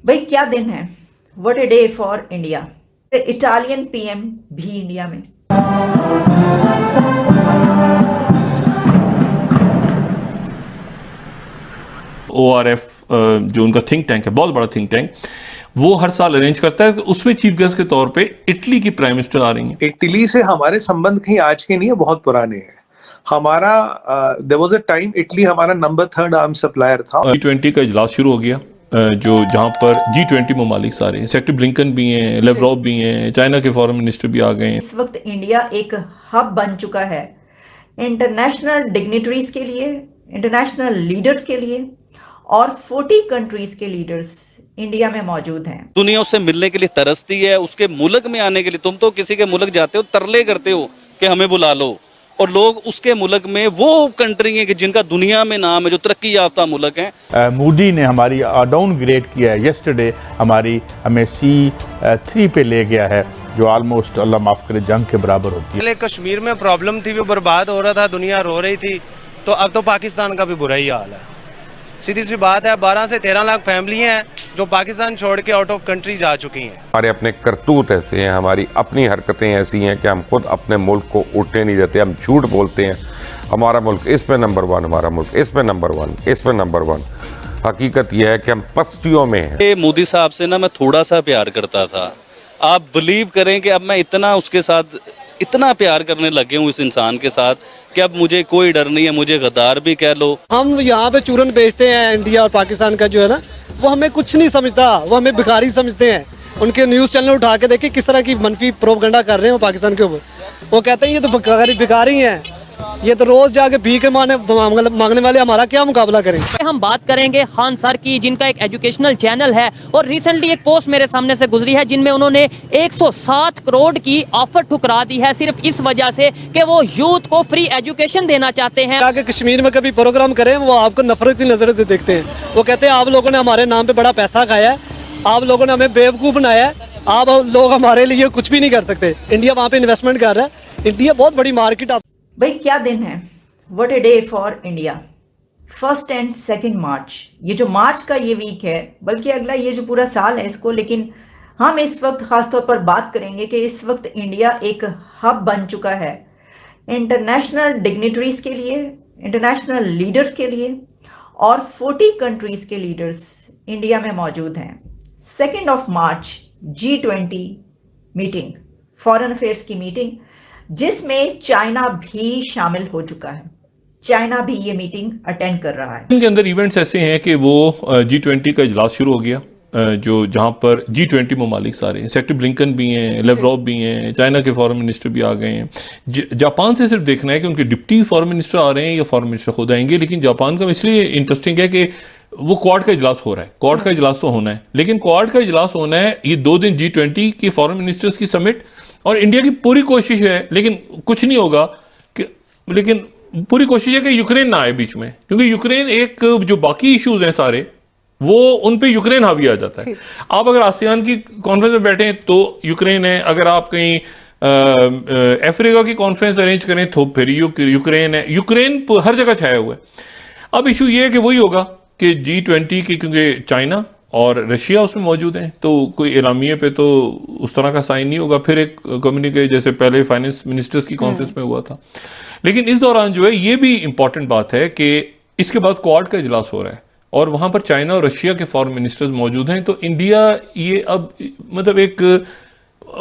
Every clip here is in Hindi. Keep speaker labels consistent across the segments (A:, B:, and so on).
A: भाई क्या दिन है, what a day for India. Italian PM भी इंडिया में।
B: ORF जो उनका थिंक टैंक है, बहुत बड़ा थिंक टैंक, वो हर साल अरेंज करता है। तो उसमें चीफ गेस्ट के तौर पे इटली की प्राइम मिनिस्टर आ रही हैं।
C: इटली से हमारे संबंध कहीं आज के नहीं है, बहुत पुराने हैं। हमारा there was a time Italy हमारा नंबर 3 आर्म सप्लायर था।
B: G20 का इजलास शुरू हो गया, जो जहां पर G20 ममालिक सारे हैं। सेक्रेटरी ब्लिंकन भी हैं, लेवरोव भी हैं, चाइना के फॉरेन मिनिस्टर भी आ गए हैं।
A: इस वक्त इंडिया एक हब बन चुका है इंटरनेशनल डिग्निटरीज के लिए, इंटरनेशनल लीडर्स के लिए, और 40 कंट्रीज के लीडर्स इंडिया में मौजूद हैं।
D: दुनिया उससे मिलने के लिए तरसती है, उसके मुल्क में आने के लिए। तुम तो किसी के मुल्क जाते हो, तरले करते हो कि हमें बुला लो, और लोग उसके मुल्क में वो कंट्री है कि जिनका दुनिया में नाम है, जो तरक्की याफ्ता मुल्क हैं।
E: मोदी ने हमारी डाउनग्रेड किया है। यस्टरडे हमें C3 पे ले गया है, जो ऑलमोस्ट अल्लाह माफ करे जंग के बराबर होती है।
F: पहले कश्मीर में प्रॉब्लम थी, वो बर्बाद हो रहा था, दुनिया रो रही थी, तो अब तो पाकिस्तान का भी बुरा ही हाल है। सीधी सी बात है, 12 से 13 लाख फैमिली हैं जो पाकिस्तान छोड़ के आउट ऑफ कंट्री जा चुकी हैं।
G: हमारे अपने करतूत ऐसे हैं, हमारी अपनी हरकतें ऐसी हैं कि हम खुद अपने मुल्क को उठने नहीं देते। हम झूठ बोलते हैं, हमारा मुल्क इसमें नंबर 1, हमारा मुल्क इसमें नंबर 1, इसमें नंबर 1। हकीकत यह है कि हम पस्तियों में हैं।
D: मोदी साहब से ना मैं थोड़ा सा प्यार करता था। आप बिलीव करें कि अब मैं इतना उसके साथ इतना प्यार करने लगे हूँ इस इंसान के साथ कि अब मुझे कोई डर नहीं है। मुझे गद्दार भी कह लो।
H: हम यहाँ पे चूरन बेचते हैं, इंडिया और पाकिस्तान का जो है ना, वो हमें कुछ नहीं समझता, वो हमें भिखारी समझते हैं। उनके न्यूज़ चैनल उठा के देखिए किस तरह की मनफी प्रोपगंडा कर रहे हैं पाकिस्तान के ऊपर। वो कहते हैं ये तो भिखारी हैं, ये तो रोज जाके भीख मांगने वाले, हमारा क्या मुकाबला करें।
I: हम बात करेंगे खान सर की, जिनका एक एजुकेशनल चैनल है, और रिसेंटली एक पोस्ट मेरे सामने से गुजरी है जिनमें उन्होंने 107 करोड़ की ऑफर ठुकरा दी है सिर्फ इस वजह से कि वो यूथ को फ्री एजुकेशन देना चाहते हैं।
H: आगे कश्मीर में कभी प्रोग्राम करें, वो आपको नफरत की नजर से देखते हैं। वो कहते हैं आप लोगों ने हमारे नाम पे बड़ा पैसा खाया है, आप लोगों ने हमें बेवकूफ़ बनाया है, आप लोग हमारे लिए कुछ भी नहीं कर सकते। इंडिया वहाँ पे इन्वेस्टमेंट कर रहा है, इंडिया बहुत बड़ी मार्केट।
A: भाई क्या दिन है, what a day for India. 1 and 2 मार्च, ये जो मार्च का ये वीक है, बल्कि अगला ये जो पूरा साल है इसको, लेकिन हम इस वक्त खासतौर पर बात करेंगे कि इस वक्त इंडिया एक हब बन चुका है इंटरनेशनल डिग्निटरीज के लिए, इंटरनेशनल लीडर्स के लिए, और 40 कंट्रीज के लीडर्स इंडिया में मौजूद हैं। 2 मार्च G20 मीटिंग, फॉरेन अफेयर्स की मीटिंग, जिसमें चाइना भी शामिल हो चुका है। चाइना भी ये मीटिंग अटेंड कर रहा है।
B: इनके अंदर इवेंट्स ऐसे हैं कि वो G20 का इजलास शुरू हो गया, जो जहां पर G20 ममालिक सारे हैं। सेक्रेटरी ब्लिंकन भी हैं, लेवरोव भी हैं, चाइना के फॉरेन मिनिस्टर भी आ गए हैं। जापान से सिर्फ देखना है कि उनके डिप्टी फॉरेन मिनिस्टर आ रहे हैं या फॉरेन मिनिस्टर खुद आएंगे। लेकिन जापान का इसलिए इंटरेस्टिंग है कि वो क्वाड का इजलास हो रहा है, क्वाड का इजलास तो होना है, लेकिन क्वाड का इजलास होना है ये 2 दिन G20 की फॉरेन मिनिस्टर्स की समिट, और इंडिया की पूरी कोशिश है, लेकिन कुछ नहीं होगा कि, लेकिन पूरी कोशिश है कि यूक्रेन ना आए बीच में, क्योंकि यूक्रेन एक जो बाकी इश्यूज हैं सारे, वो उन पे यूक्रेन हावी आ जाता है। आप अगर आसियान की कॉन्फ्रेंस में बैठे तो यूक्रेन है, अगर आप कहीं अफ्रीका की कॉन्फ्रेंस अरेंज करें तो फिर यूक्रेन है। यूक्रेन हर जगह छाया हुआ है। अब इशू ये है कि वही होगा कि G20 की, क्योंकि चाइना और रशिया उसमें मौजूद हैं, तो कोई एलामिये पे तो उस तरह का साइन नहीं होगा। फिर एक कम्युनिके जैसे पहले फाइनेंस मिनिस्टर्स की कॉन्फ्रेंस में हुआ था। लेकिन इस दौरान जो है ये भी इंपॉर्टेंट बात है कि इसके बाद क्वाड का इजलास हो रहा है, और वहां पर चाइना और रशिया के फॉरेन मिनिस्टर्स मौजूद हैं। तो इंडिया ये अब मतलब एक,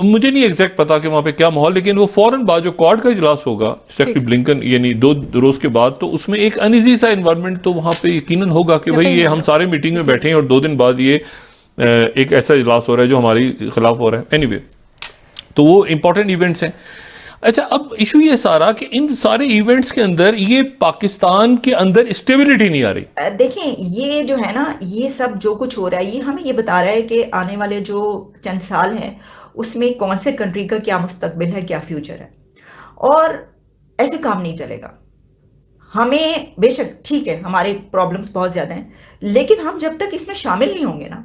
B: मुझे नहीं एग्जैक्ट पता कि वहां पे क्या माहौल, लेकिन वो फौरन बाद जो क्वाड का इजलास होगा सेक्रेटरी ब्लिंकन, यानी 2 रोज के बाद, तो उसमें एक अनइजी सा एनवायरनमेंट तो वहां पे यकीनन होगा कि भाई ये हम सारे मीटिंग में बैठे हैं और 2 दिन बाद ये एक ऐसा इजलास हो रहा है जो हमारे खिलाफ हो रहा है। एनीवे, तो वो इंपॉर्टेंट इवेंट्स हैं। अच्छा, अब इशू ये सारा कि इन सारे इवेंट्स के अंदर ये पाकिस्तान के अंदर स्टेबिलिटी नहीं आ रही।
A: देखें, ये जो है ना, ये सब जो कुछ हो रहा है, ये हमें ये बता रहा है कि आने वाले जो चंद साल हैं उसमें कौन से कंट्री का क्या मुस्तकबिल है, क्या फ्यूचर है। और ऐसे काम नहीं चलेगा। हमें बेशक ठीक है, हमारे प्रॉब्लम्स बहुत ज्यादा हैं, लेकिन हम जब तक इसमें शामिल नहीं होंगे ना,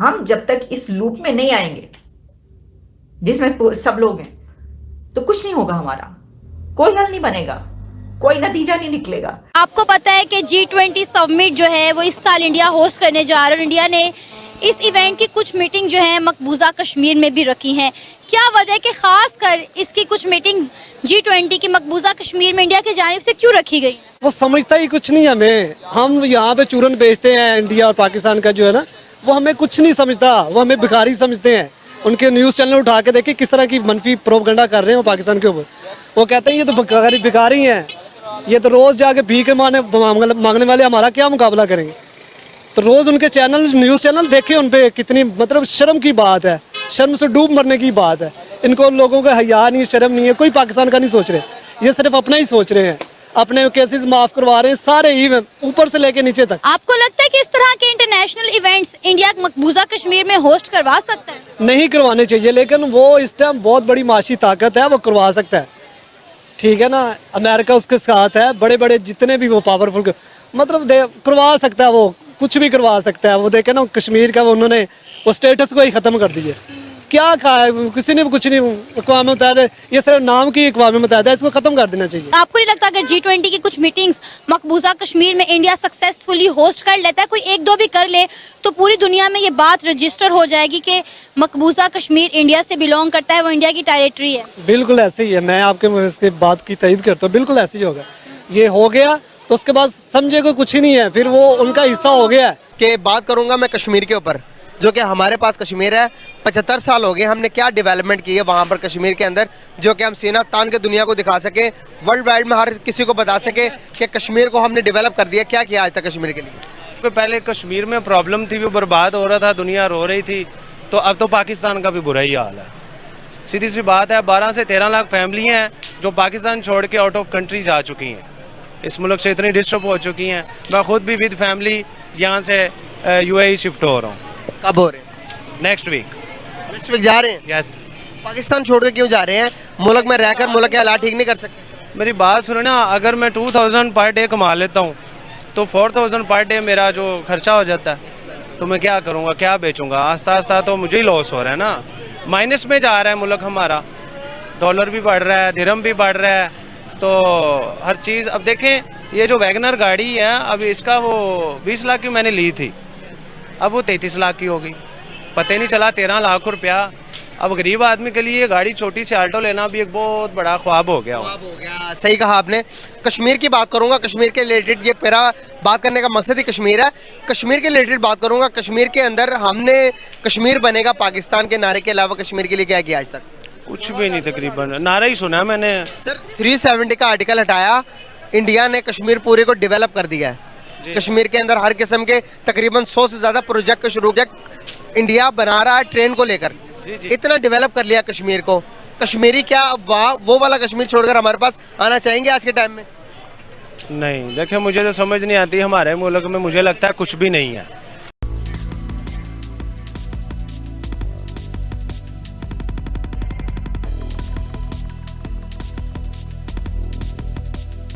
A: हम जब तक इस लूप में नहीं आएंगे जिसमें सब लोग हैं, तो कुछ नहीं होगा। हमारा कोई हल नहीं बनेगा, कोई नतीजा नहीं निकलेगा।
J: आपको पता है कि G20 समिट जो है वो इस साल इंडिया होस्ट करने जा रहा है, और इंडिया ने इस इवेंट की कुछ मीटिंग जो है मकबूजा कश्मीर में भी रखी हैं। क्या वजह है कि खास कर इसकी कुछ मीटिंग G20 की मकबूजा कश्मीर में इंडिया की जानिब से क्यों रखी गई?
H: वो समझता ही कुछ नहीं हमें। हम यहाँ पे चूरन बेचते हैं, इंडिया और पाकिस्तान का जो है ना, वो हमें कुछ नहीं समझता, वो हमें भिखारी समझते हैं। उनके न्यूज़ चैनल उठा के देखे किस तरह की मनफी प्रोपगंडा कर रहे हैं वो पाकिस्तान के ऊपर। वो कहते हैं ये तो भिखारी हैं, ये तो रोज़ जाके भीख मांगने वाले हमारा क्या मुकाबला करेंगे। तो रोज़ उनके चैनल, न्यूज़ चैनल देखे, उन पे कितनी मतलब शर्म की बात है, शर्म से डूब मरने की बात है। इनको लोगों का हया नहीं, शर्म नहीं है, कोई पाकिस्तान का नहीं सोच रहे, ये सिर्फ अपना ही सोच रहे हैं। अपने केसेस माफ करवा रहे हैं सारे ही, ऊपर से लेके नीचे तक।
J: आपको लगता है कि इस तरह के इंटरनेशनल इवेंट्स इंडिया मकबूजा कश्मीर में होस्ट करवा सकता है?
H: नहीं करवाने चाहिए, लेकिन वो इस टाइम बहुत बड़ी माशी ताकत है, वो करवा सकता है। ठीक है ना, अमेरिका उसके साथ है, बड़े बड़े जितने भी वो पावरफुल मतलब करवा सकता है, वो कुछ भी करवा सकता है। वो देखे ना कश्मीर का, वो उन्होंने वो स्टेटस को ही ख़त्म कर दिया। क्या कहा है, किसी ने भी कुछ नहीं। अक़वाम मुत्तहिदा, ये सिर्फ नाम की अक़वाम मुत्तहिदा, इसको ख़त्म कर देना चाहिए।
J: आपको नहीं लगता अगर G20 की कुछ मीटिंग्स मकबूजा कश्मीर में इंडिया सक्सेसफुली होस्ट कर लेता है, कोई एक दो भी कर ले, तो पूरी दुनिया में ये बात रजिस्टर हो जाएगी कि मकबूजा कश्मीर इंडिया से बिलोंग करता है, वो इंडिया की टेरिटरी है? बिल्कुल
H: ऐसे ही है, मैं आपके इसके बात की तईद करता हूँ। बिल्कुल ऐसे ही होगा। ये हो गया तो उसके बाद समझे को कुछ ही नहीं है, फिर वो उनका हिस्सा हो गया है।
K: कि बात करूंगा मैं कश्मीर के ऊपर, जो कि हमारे पास कश्मीर है। 75 साल हो गए, हमने क्या डेवलपमेंट की है वहाँ पर कश्मीर के अंदर, जो कि हम सीना तान के दुनिया को दिखा सके, वर्ल्ड वाइड में हर किसी को बता सके कि कश्मीर को हमने डेवलप कर दिया। क्या किया आज तक कश्मीर के लिए?
F: पहले कश्मीर में प्रॉब्लम थी, वो बर्बाद हो रहा था, दुनिया रो रही थी, तो अब तो पाकिस्तान का भी बुरा ही हाल है। सीधी सी बात है, 12 से 13 लाख फैमिली हैं जो पाकिस्तान छोड़ के आउट ऑफ कंट्री जा चुकी हैं, इस मुल्क से इतनी डिस्टर्ब हो चुकी हैं। मैं खुद भी विद फैमिली यहाँ से UAE शिफ्ट हो रहा हूँ।
K: कब हो रहे हैं?
F: नेक्स्ट वीक
K: जा रहे हैं?
F: यस।
K: पाकिस्तान छोड़ के क्यों जा रहे हैं? मुल्क में रहकर मुल्क के हालात ठीक नहीं कर सकते?
F: मेरी बात सुनो ना, अगर मैं 2000 पर डे कमा लेता हूँ तो 4000 पर डे मेरा जो खर्चा हो जाता है, तो मैं क्या करूँगा, क्या बेचूंगा? आस्ता आस्ता तो मुझे ही लॉस हो रहा है ना, माइनस में जा रहा है मुल्क हमारा। डॉलर भी बढ़ रहा है, दिरहम भी बढ़ रहा है, तो हर चीज़। अब देखें, ये जो वैगनर गाड़ी है, अब इसका वो 20 लाख की मैंने ली थी, अब वो 33 लाख की हो गई, पता ही नहीं चला। 13 लाख रुपया। अब गरीब आदमी के लिए गाड़ी छोटी सी आल्टो लेना भी एक बहुत बड़ा ख्वाब हो गया।
K: सही कहा आपने। कश्मीर की बात करूंगा, कश्मीर के रिलेटेड, ये मेरा बात करने का मकसद ही कश्मीर है। कश्मीर के रिलेटेड बात करूंगा। कश्मीर के अंदर हमने कश्मीर बनेगा पाकिस्तान के नारे के अलावा कश्मीर के लिए क्या किया आज तक?
F: कुछ भी नहीं, तकरीबन नारा ही सुना मैंने।
K: सर 370 का आर्टिकल हटाया, इंडिया ने कश्मीर पूरे को डेवलप कर दिया है। कश्मीर के अंदर हर किस्म के तकरीबन 100 से ज़्यादा प्रोजेक्ट इंडिया बना रहा है ट्रेन को लेकर। इतना डेवलप कर लिया कश्मीर को। कश्मीरी क्या वहाँ वो वाला कश्मीर छोड़कर हमारे पास आना चाहेंगे आज के टाइम में?
F: नहीं, देखिए मुझे तो समझ नहीं आती, हमारे मुल्क में मुझे लगता है कुछ भी नहीं है।